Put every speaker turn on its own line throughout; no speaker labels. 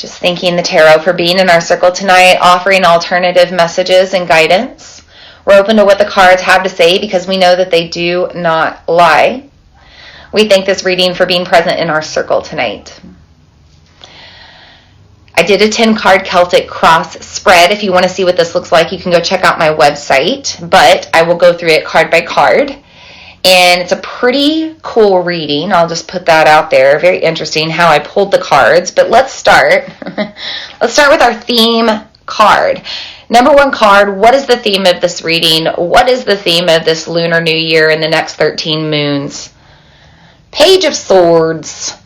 Just thanking the tarot for being in our circle tonight, offering alternative messages and guidance. We're open to what the cards have to say because we know that they do not lie. We thank this reading for being present in our circle tonight. I did a 10-card Celtic Cross spread. If you want to see what this looks like, you can go check out my website, but I will go through it card by card. And it's a pretty cool reading. I'll just put that out there. Very interesting how I pulled the cards. But let's start. Let's start with our theme card. Number 1 card, what is the theme of this reading? What is the theme of this Lunar New Year and the next 13 moons? Page of Swords.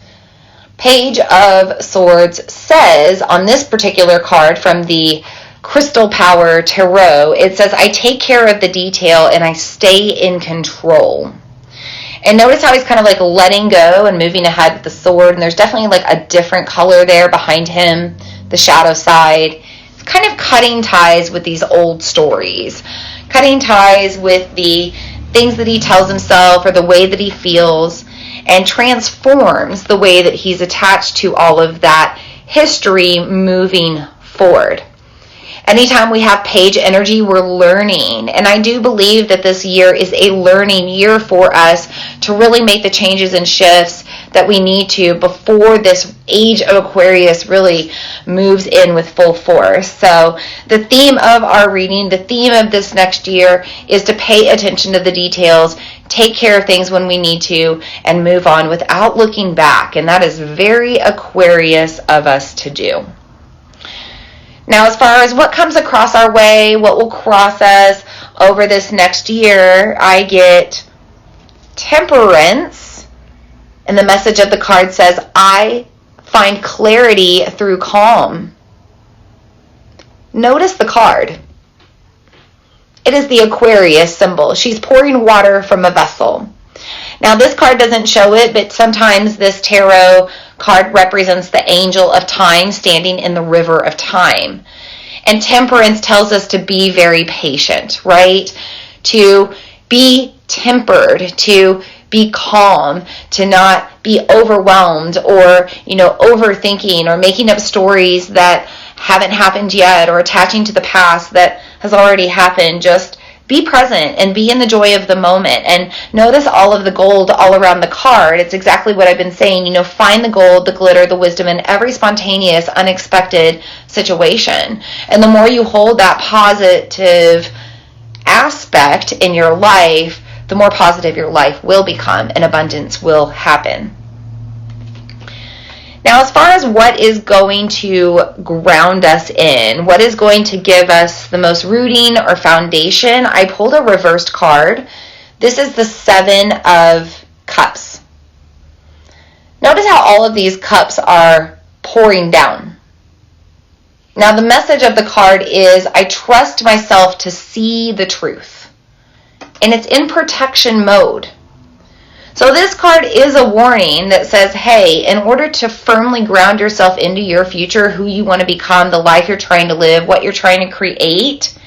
Page of Swords says on this particular card from the Crystal Power Tarot, it says, I take care of the detail and I stay in control. And notice how he's kind of like letting go and moving ahead with the sword. And there's definitely like a different color there behind him, the shadow side. It's kind of cutting ties with these old stories, cutting ties with the things that he tells himself or the way that he feels, and transforms the way that he's attached to all of that history moving forward. Anytime we have page energy, we're learning. And I do believe that this year is a learning year for us to really make the changes and shifts that we need to before this age of Aquarius really moves in with full force. So the theme of our reading, the theme of this next year is to pay attention to the details, take care of things when we need to, and move on without looking back. And that is very Aquarius of us to do. Now, as far as what comes across our way, what will cross us over this next year, I get Temperance. And the message of the card says, I find clarity through calm. Notice the card. It is the Aquarius symbol. She's pouring water from a vessel. Now, this card doesn't show it, but sometimes this tarot card represents the angel of time standing in the river of time. And Temperance tells us to be very patient, right? To be tempered, to be calm, to not be overwhelmed or, overthinking or making up stories that haven't happened yet or attaching to the past that has already happened. Just be present and be in the joy of the moment. And notice all of the gold all around the card. It's exactly what I've been saying. Find the gold, the glitter, the wisdom in every spontaneous, unexpected situation. And the more you hold that positive aspect in your life, the more positive your life will become and abundance will happen. Now, as far as what is going to ground us in, what is going to give us the most rooting or foundation, I pulled a reversed card. This is the 7 of Cups. Notice how all of these cups are pouring down. Now, the message of the card is, I trust myself to see the truth. And it's in protection mode. So this card is a warning that says, hey, in order to firmly ground yourself into your future, who you want to become, the life you're trying to live, what you're trying to create,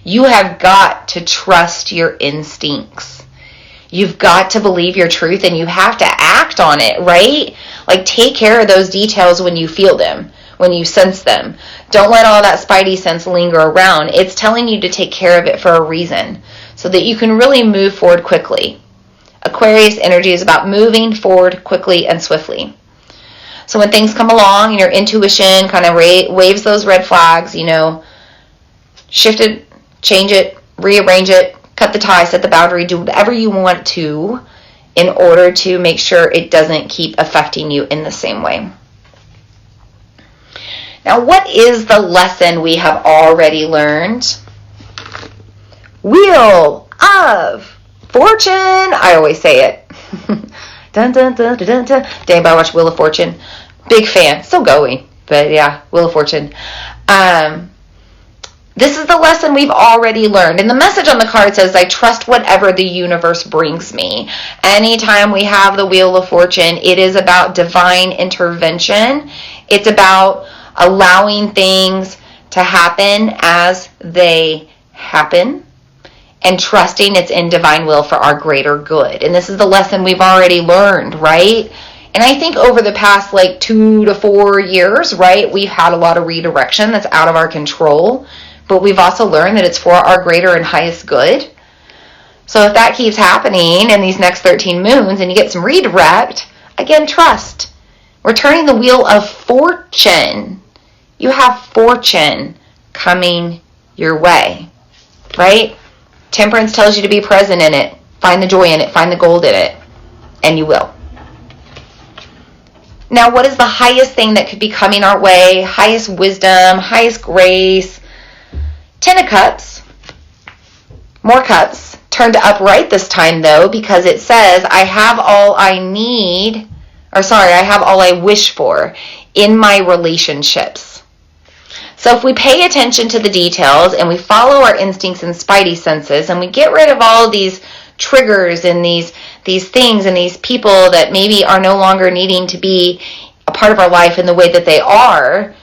you have got to trust your instincts. You've got to believe your truth and you have to act on it, right? Like, take care of those details when you feel them, when you sense them. Don't let all that spidey sense linger around. It's telling you to take care of it for a reason so that you can really move forward quickly. Aquarius energy is about moving forward quickly and swiftly. So when things come along and your intuition kind of waves those red flags, shift it, change it, rearrange it, cut the tie, set the boundary, do whatever you want to in order to make sure it doesn't keep affecting you in the same way. Now, what is the lesson we have already learned? Wheel of Fortune. I always say it. Dun, dun, dun, dun, dun, dun. Did anybody watch Wheel of Fortune? Big fan. Still going. But yeah, Wheel of Fortune. This is the lesson we've already learned. And the message on the card says, I trust whatever the universe brings me. Anytime we have the Wheel of Fortune, it is about divine intervention. It's about allowing things to happen as they happen, and trusting it's in divine will for our greater good. And this is the lesson we've already learned, right? And I think over the past like 2 to 4 years, right, we've had a lot of redirection that's out of our control, but we've also learned that it's for our greater and highest good. So if that keeps happening in these next 13 moons and you get some redirect, again, trust. We're turning the wheel of fortune. You have fortune coming your way, right? Temperance tells you to be present in it. Find the joy in it. Find the gold in it. And you will. Now, what is the highest thing that could be coming our way? Highest wisdom, highest grace. 10 of Cups. More cups. Turned upright this time, though, because it says, I have all I need, I have all I wish for in my relationships. So if we pay attention to the details and we follow our instincts and spidey senses and we get rid of all of these triggers and these things and these people that maybe are no longer needing to be a part of our life in the way that they are,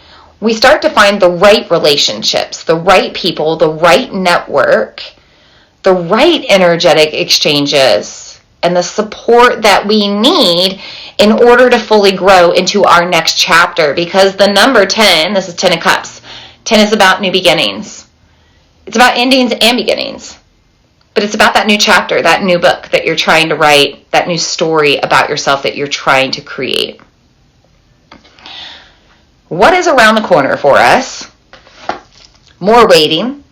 we start to find the right relationships, the right people, the right network, the right energetic exchanges, and the support that we need in order to fully grow into our next chapter. Because the number 10, this is 10 of Cups, 10 is about new beginnings. It's about endings and beginnings. But it's about that new chapter, that new book that you're trying to write, that new story about yourself that you're trying to create. What is around the corner for us? More waiting.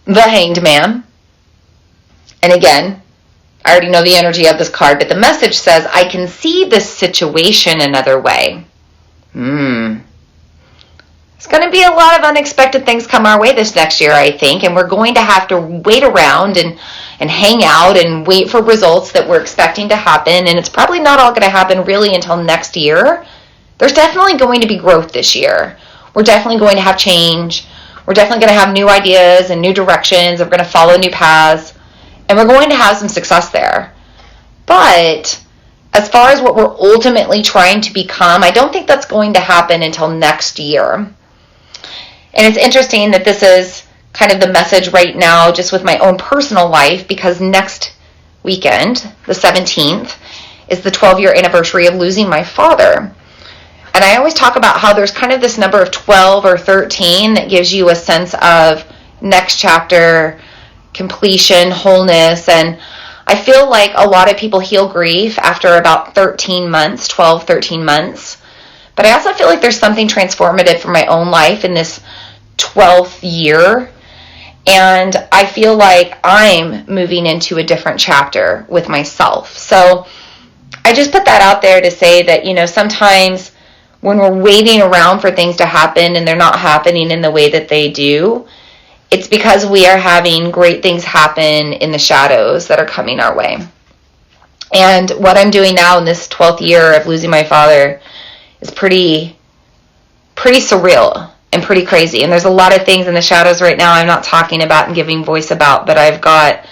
The Hanged Man. And again, I already know the energy of this card, but the message says, I can see this situation another way. It's going to be a lot of unexpected things come our way this next year, I think, and we're going to have to wait around and hang out and wait for results that we're expecting to happen, and it's probably not all going to happen really until next year. There's definitely going to be growth this year. We're definitely going to have change. We're definitely going to have new ideas and new directions. We're going to follow new paths, and we're going to have some success there. But as far as what we're ultimately trying to become, I don't think that's going to happen until next year. And it's interesting that this is kind of the message right now just with my own personal life, because next weekend, the 17th, is the 12-year anniversary of losing my father. And I always talk about how there's kind of this number of 12 or 13 that gives you a sense of next chapter, completion, wholeness. And I feel like a lot of people heal grief after about 13 months, 12, 13 months. But I also feel like there's something transformative for my own life in this 12th year. And I feel like I'm moving into a different chapter with myself. So I just put that out there to say that, sometimes when we're waiting around for things to happen and they're not happening in the way that they do, it's because we are having great things happen in the shadows that are coming our way. And what I'm doing now in this 12th year of losing my father is pretty surreal and pretty crazy. And there's a lot of things in the shadows right now I'm not talking about and giving voice about, but I've got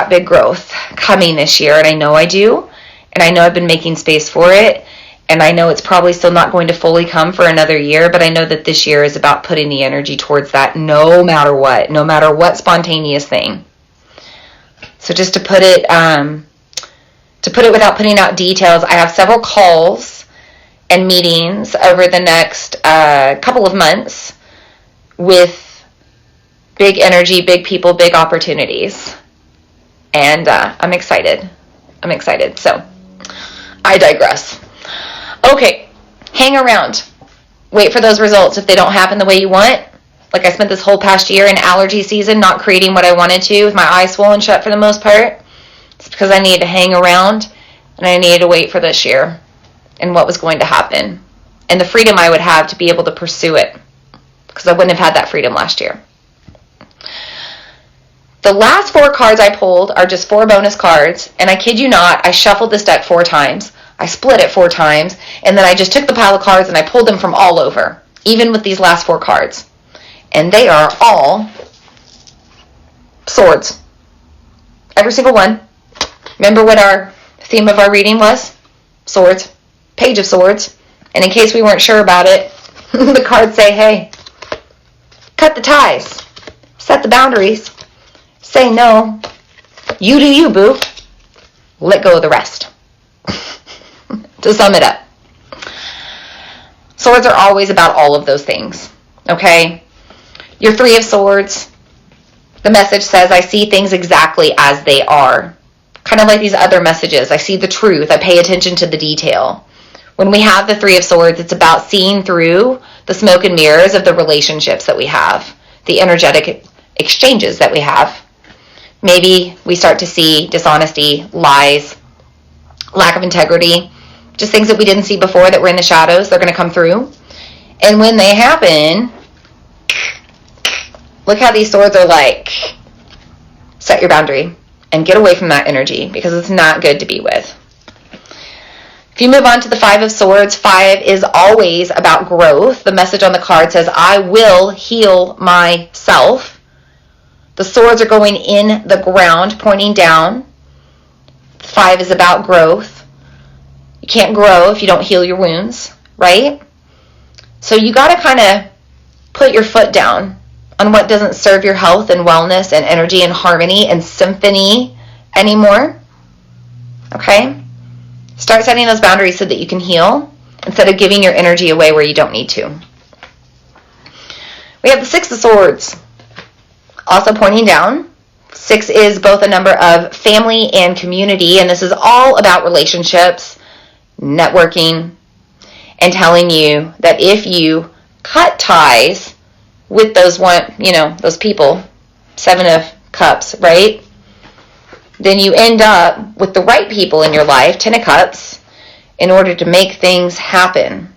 big growth coming this year, and I know I do. And I know I've been making space for it. And I know it's probably still not going to fully come for another year, but I know that this year is about putting the energy towards that no matter what spontaneous thing. So just to put it without putting out details, I have several calls and meetings over the next couple of months with big energy, big people, big opportunities. And I'm excited. So I digress. Okay, hang around. Wait for those results. If they don't happen the way you want, like I spent this whole past year in allergy season not creating what I wanted to with my eyes swollen shut for the most part, it's because I needed to hang around and I needed to wait for this year and what was going to happen and the freedom I would have to be able to pursue it, because I wouldn't have had that freedom last year. The last 4 cards I pulled are just 4 bonus cards, and I kid you not, I shuffled this deck 4 times. I split it 4 times, and then I just took the pile of cards and I pulled them from all over, even with these last 4 cards. And they are all swords. Every single one. Remember what our theme of our reading was? Swords. Page of Swords. And in case we weren't sure about it, the cards say, hey, cut the ties. Set the boundaries. Say no. You do you, boo. Let go of the rest. To sum it up, swords are always about all of those things, okay? Your Three of Swords, the message says, I see things exactly as they are. Kind of like these other messages. I see the truth. I pay attention to the detail. When we have the Three of Swords, it's about seeing through the smoke and mirrors of the relationships that we have, the energetic exchanges that we have. Maybe we start to see dishonesty, lies, lack of integrity, just things that we didn't see before that were in the shadows. They're going to come through. And when they happen, look how these swords are like, set your boundary and get away from that energy because it's not good to be with. If you move on to the Five of Swords, 5 is always about growth. The message on the card says, I will heal myself. The swords are going in the ground, pointing down. 5 is about growth. You can't grow if you don't heal your wounds, right? So you got to kind of put your foot down on what doesn't serve your health and wellness and energy and harmony and symphony anymore. Okay? Start setting those boundaries so that you can heal instead of giving your energy away where you don't need to. We have the Six of Swords, also pointing down. 6 is both a number of family and community, and this is all about relationships, networking, and telling you that if you cut ties with those those people, 7 of Cups, right? Then you end up with the right people in your life, 10 of Cups, in order to make things happen.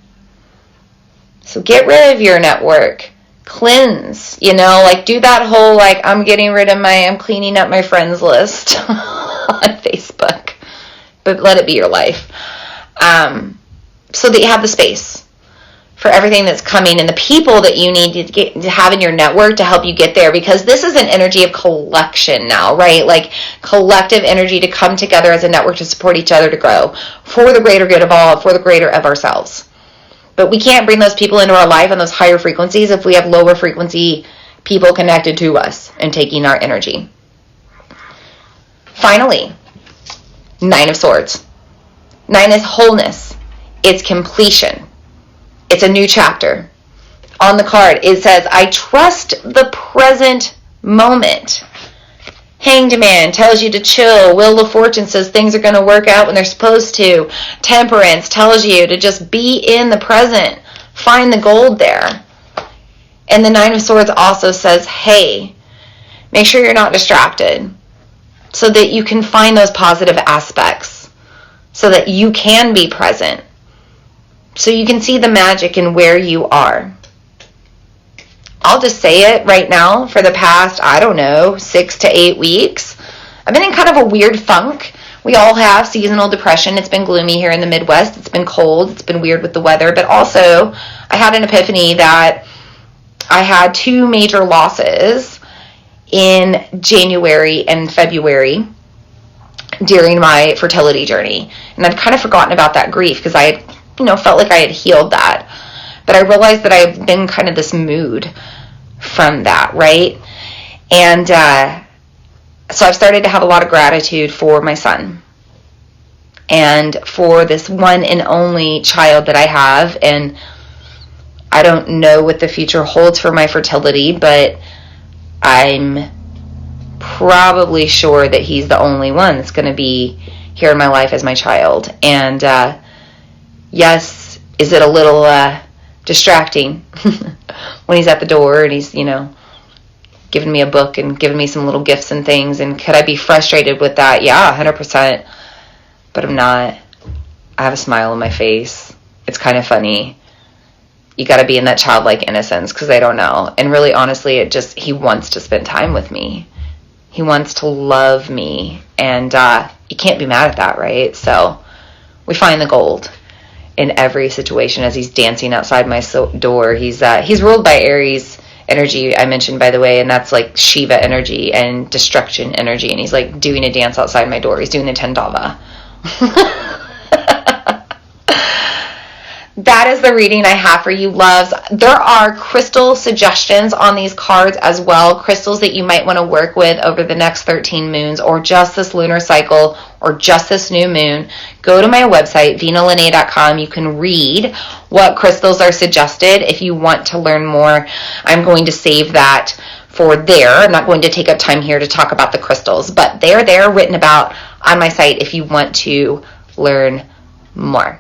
So get rid of your network. Cleanse, do that whole, I'm cleaning up my friends list on Facebook. But let it be your life. So that you have the space for everything that's coming and the people that you need to have in your network to help you get there, because this is an energy of collection now, right? Like collective energy to come together as a network to support each other to grow for the greater good of all, for the greater of ourselves. But we can't bring those people into our life on those higher frequencies if we have lower frequency people connected to us and taking our energy. Finally, 9 of Swords. 9 is wholeness. It's completion. It's a new chapter. On the card, it says, I trust the present moment. Hanged Man tells you to chill. Wheel of Fortune says things are going to work out when they're supposed to. Temperance tells you to just be in the present. Find the gold there. And the 9 of Swords also says, hey, make sure you're not distracted so that you can find those positive aspects so that you can be present. So you can see the magic in where you are. I'll just say it right now, for the past, 6 to 8 weeks, I've been in kind of a weird funk. We all have seasonal depression. It's been gloomy here in the Midwest. It's been cold. It's been weird with the weather. But also, I had an epiphany that I had 2 major losses in January and February during my fertility journey. And I've kind of forgotten about that grief because I had felt like I had healed that. But I realized that I've been kind of this mood from that, right? And so I've started to have a lot of gratitude for my son and for this one and only child that I have. And I don't know what the future holds for my fertility, but I'm probably sure that he's the only one that's going to be here in my life as my child. And yes, is it a little distracting when he's at the door and he's, giving me a book and giving me some little gifts and things, and could I be frustrated with that? Yeah, 100%. But I'm not. I have a smile on my face. It's kind of funny. You got to be in that childlike innocence because they don't know. And really, honestly, he wants to spend time with me. He wants to love me. And you can't be mad at that, right? So we find the gold in every situation as he's dancing outside my door. He's ruled by Aries energy, I mentioned, by the way, and that's like Shiva energy and destruction energy, and he's like doing a dance outside my door. He's doing a Tendava. That is the reading I have for you, loves. There are crystal suggestions on these cards as well, crystals that you might want to work with over the next 13 moons or just this lunar cycle or just this new moon. Go to my website, vinalene.com. You can read what crystals are suggested if you want to learn more. I'm going to save that for there. I'm not going to take up time here to talk about the crystals, but they're there written about on my site if you want to learn more.